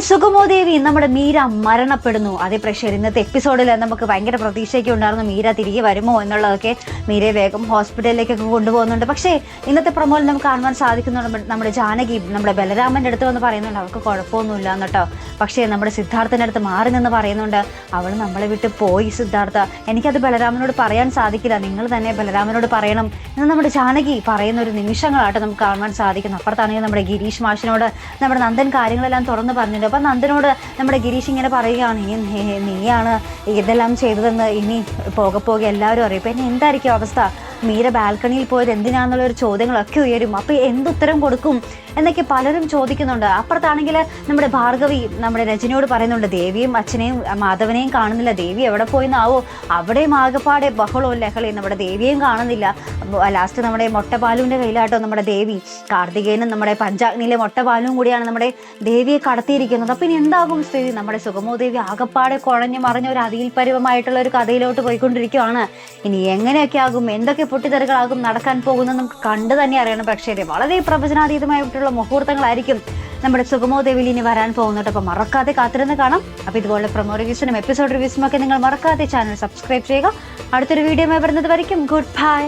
സുഗമോദേവി നമ്മുടെ മീര മരണപ്പെടുന്നു. അതേ പ്രേക്ഷകർ ഇന്നത്തെ എപ്പിസോഡിൽ നമുക്ക് ഭയങ്കര പ്രതീക്ഷയൊക്കെ ഉണ്ടായിരുന്നു മീര തിരികെ വരുമോ എന്നുള്ളതൊക്കെ. മീരയെ വേഗം ഹോസ്പിറ്റലിലേക്കൊക്കെ കൊണ്ടുപോകുന്നുണ്ട്. പക്ഷേ ഇന്നത്തെ പ്രമോയിൽ നമുക്ക് കാണുവാൻ സാധിക്കുന്നുണ്ട് നമ്മുടെ ജാനകി നമ്മുടെ ബലരാമൻ്റെ അടുത്ത് വന്ന് പറയുന്നുണ്ട് അവർക്ക് കുഴപ്പമൊന്നുമില്ല എന്നിട്ടോ. പക്ഷേ നമ്മുടെ സിദ്ധാർത്ഥൻ്റെ അടുത്ത് മാറി നിന്ന് പറയുന്നുണ്ട് അവൾ നമ്മളെ വിട്ട് പോയി സിദ്ധാർത്ഥ, എനിക്കത് ബലരാമനോട് പറയാൻ സാധിക്കില്ല, നിങ്ങൾ തന്നെ ബലരാമനോട് പറയണം എന്ന് നമ്മുടെ ജാനകി പറയുന്ന ഒരു നിമിഷങ്ങളായിട്ട് നമുക്ക് കാണുവാൻ സാധിക്കുന്നു. അപ്പുറത്താണെങ്കിൽ നമ്മുടെ ഗിരീഷ് മാഷിനോട് നമ്മുടെ നന്ദൻ കാര്യങ്ങളെല്ലാം തുറന്ന് പറഞ്ഞിട്ടുണ്ട്. അപ്പം നന്ദനോട് നമ്മുടെ ഗിരീഷ് ഇങ്ങനെ പറയുകയാണ് നീയാണ് ഇതെല്ലാം ചെയ്തതെന്ന് ഇനി പോകെ എല്ലാവരും അറിയും. ഇപ്പം എന്തായിരിക്കും അവസ്ഥ, മീര ബാൽക്കണിയിൽ പോയത് എന്തിനാണെന്നുള്ളൊരു ചോദ്യങ്ങളൊക്കെ ഉയരും. അപ്പോൾ എന്തുത്തരം കൊടുക്കും എന്നൊക്കെ പലരും ചോദിക്കുന്നുണ്ട്. അപ്പുറത്താണെങ്കിൽ നമ്മുടെ ഭാർഗവി നമ്മുടെ രജനിയോട് പറയുന്നുണ്ട് ദേവിയും അച്ഛനെയും മാധവനെയും കാണുന്നില്ല, ദേവി എവിടെ പോയിന്നാവോ, അവിടെയും ആകെപ്പാടെ ബഹളവും ലഹളയും, നമ്മുടെ ദേവിയെയും കാണുന്നില്ല. ലാസ്റ്റ് നമ്മുടെ മൊട്ടപാലുവിൻ്റെ കയ്യിലാട്ടോ നമ്മുടെ ദേവി, കാർത്തികേയനും നമ്മുടെ പഞ്ചാഗ്നിയിലെ മൊട്ടപാലും കൂടിയാണ് നമ്മുടെ ദേവിയെ കടത്തിയിരിക്കുന്നത്. അപ്പം ഇനി എന്താകും സ്ഥിതി, നമ്മുടെ സുഗമോദേവി ആകെപ്പാടെ കുഴഞ്ഞു മറിഞ്ഞ ഒരു അതിൽ പരുവമായിട്ടുള്ള ഒരു കഥയിലോട്ട് പോയിക്കൊണ്ടിരിക്കുകയാണ്. ഇനി എങ്ങനെയൊക്കെ ആകും, എന്തൊക്കെ പൊട്ടിത്തെറികളാകും നടക്കാൻ പോകുന്നത് നമുക്ക് കണ്ടു തന്നെ അറിയണം. പക്ഷേ വളരെ പ്രവചനാതീതമായിട്ടുള്ള മുഹൂർത്തങ്ങളായിരിക്കും നമ്മുടെ സുഗമോദേവിയിൽ ഇനി വരാൻ പോകുന്നുണ്ട്. അപ്പോൾ മറക്കാതെ കാത്തിരുന്ന് കാണാം. അപ്പോൾ ഇതുപോലെ പ്രൊമോ റിവ്യൂസിനും എപ്പിസോഡ് റിവ്യൂസിനും ഒക്കെ നിങ്ങൾ മറക്കാതെ ചാനൽ സബ്സ്ക്രൈബ് ചെയ്യുക. അടുത്തൊരു വീഡിയോ വരുന്നത് വരയ്ക്കും ഗുഡ് ബൈ.